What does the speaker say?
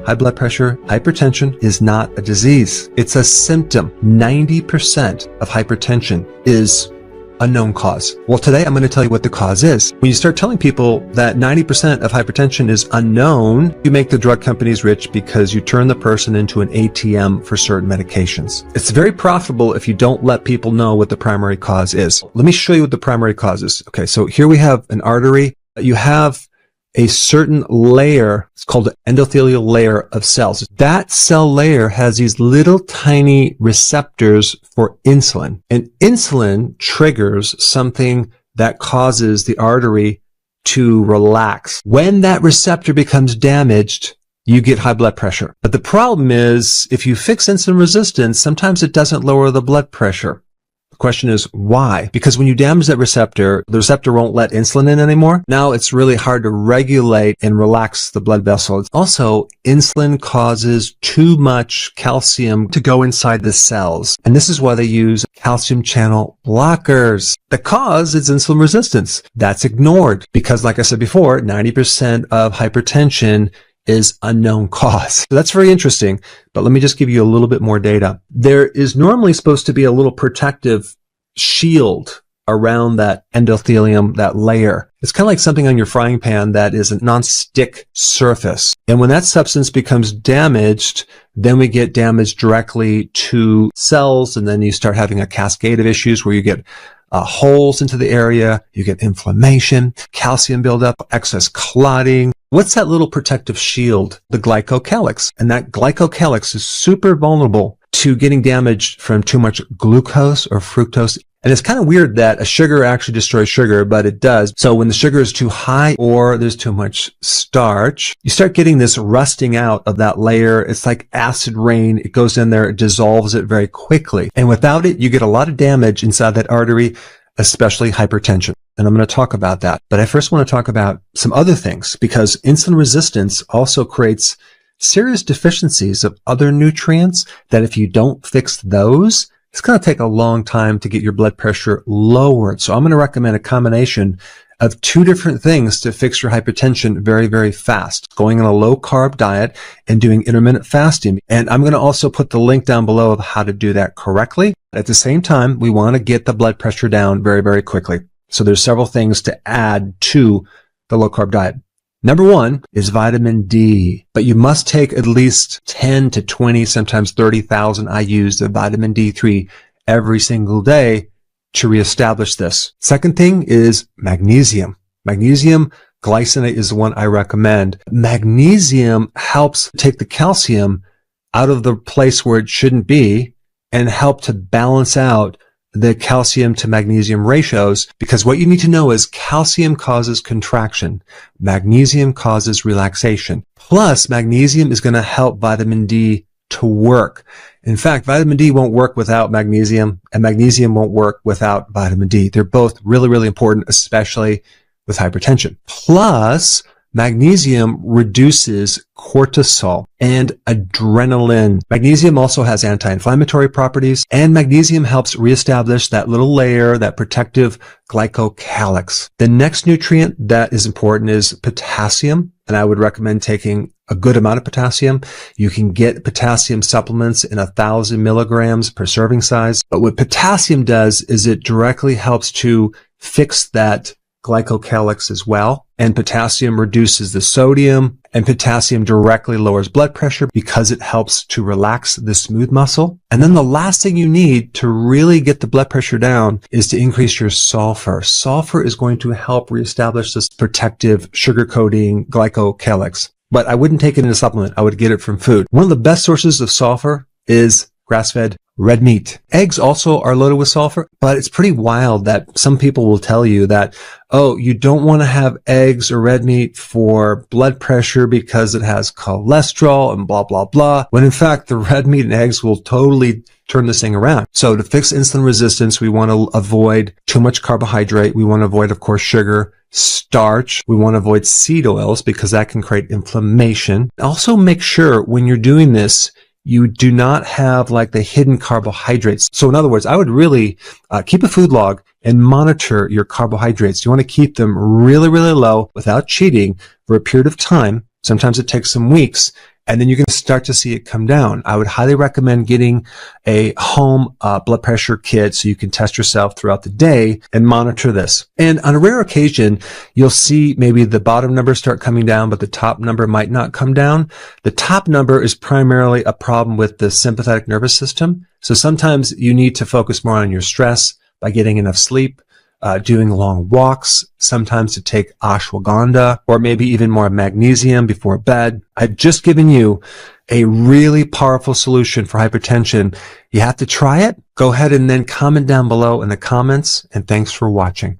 high blood pressure, hypertension is not a disease. It's a symptom. 90% of hypertension is a known cause. Well, today I'm going to tell you what the cause is. When you start telling people that 90% of hypertension is unknown, you make the drug companies rich because you turn the person into an ATM for certain medications. It's very profitable if you don't let people know what the primary cause is. Let me show you what the primary cause is. Okay, so here we have an artery. You have a certain layer, it's called the endothelial layer of cells. That cell layer has these little tiny receptors for insulin. And insulin triggers something that causes the artery to relax. When that receptor becomes damaged, you get high blood pressure. But the problem is, if you fix insulin resistance, sometimes it doesn't lower the blood pressure. The question is why? Because when you damage that receptor, the receptor won't let insulin in anymore. Now it's really hard to regulate and relax the blood vessels. Also, insulin causes too much calcium to go inside the cells. And this is why they use calcium channel blockers. The cause is insulin resistance. That's ignored because, like I said before, 90% of hypertension is unknown cause. So that's very interesting, but let me just give you a little bit more data. There is normally supposed to be a little protective shield around that endothelium, that layer. It's kind of like something on your frying pan that is a non-stick surface. And when that substance becomes damaged, then we get damage directly to cells, and then you start having a cascade of issues where you get holes into the area, you get inflammation, calcium buildup, excess clotting. What's that little protective shield? The glycocalyx. And that glycocalyx is super vulnerable to getting damaged from too much glucose or fructose. And it's kind of weird that a sugar actually destroys sugar, but it does. So when the sugar is too high or there's too much starch, you start getting this rusting out of that layer. It's like acid rain. It goes in there, it dissolves it very quickly. And without it, you get a lot of damage inside that artery, especially hypertension. And I'm going to talk about that. But I first want to talk about some other things because insulin resistance also creates serious deficiencies of other nutrients that if you don't fix those, it's going to take a long time to get your blood pressure lowered. So I'm going to recommend a combination of two different things to fix your hypertension very, very fast. Going on a low carb diet and doing intermittent fasting. And I'm going to also put the link down below of how to do that correctly. At the same time, we want to get the blood pressure down very, very quickly. So there's several things to add to the low carb diet. Number one is vitamin D, but you must take at least 10 to 20, sometimes 30,000 IUs of vitamin D3 every single day to reestablish this. Second thing is magnesium. Magnesium glycinate is the one I recommend. Magnesium helps take the calcium out of the place where it shouldn't be and help to balance out the calcium to magnesium ratios, because what you need to know is calcium causes contraction. Magnesium causes relaxation. Plus, magnesium is going to help vitamin D to work. In fact, vitamin D won't work without magnesium, and magnesium won't work without vitamin D. They're both really, really important, especially with hypertension. Plus, magnesium reduces cortisol and adrenaline. Magnesium also has anti-inflammatory properties, and magnesium helps reestablish that little layer, that protective glycocalyx. The next nutrient that is important is potassium, and I would recommend taking a good amount of potassium. You can get potassium supplements in 1,000 milligrams per serving size. But what potassium does is it directly helps to fix that glycocalyx as well. And potassium reduces the sodium, and potassium directly lowers blood pressure because it helps to relax the smooth muscle. And then the last thing you need to really get the blood pressure down is to increase your sulfur. Sulfur is going to help reestablish this protective sugar coating glycocalyx. But I wouldn't take it in a supplement. I would get it from food. One of the best sources of sulfur is grass-fed red meat. Eggs also are loaded with sulfur, but it's pretty wild that some people will tell you that, oh, you don't want to have eggs or red meat for blood pressure because it has cholesterol and blah, blah, blah. When in fact, the red meat and eggs will totally turn this thing around. So to fix insulin resistance, we want to avoid too much carbohydrate. We want to avoid, of course, sugar, starch. We want to avoid seed oils because that can create inflammation. Also make sure when you're doing this, you do not have like the hidden carbohydrates. So in other words, I would really keep a food log and monitor your carbohydrates. You want to keep them really, really low without cheating for a period of time. Sometimes it takes some weeks. and then you can start to see it come down. I would highly recommend getting a home blood pressure kit so you can test yourself throughout the day and monitor this. And on a rare occasion, you'll see maybe the bottom number start coming down, but the top number might not come down. The top number is primarily a problem with the sympathetic nervous system. So sometimes you need to focus more on your stress by getting enough sleep, doing long walks, sometimes to take ashwagandha, or maybe even more magnesium before bed. I've just given you a really powerful solution for hypertension. You have to try it. Go ahead and then comment down below in the comments, and thanks for watching.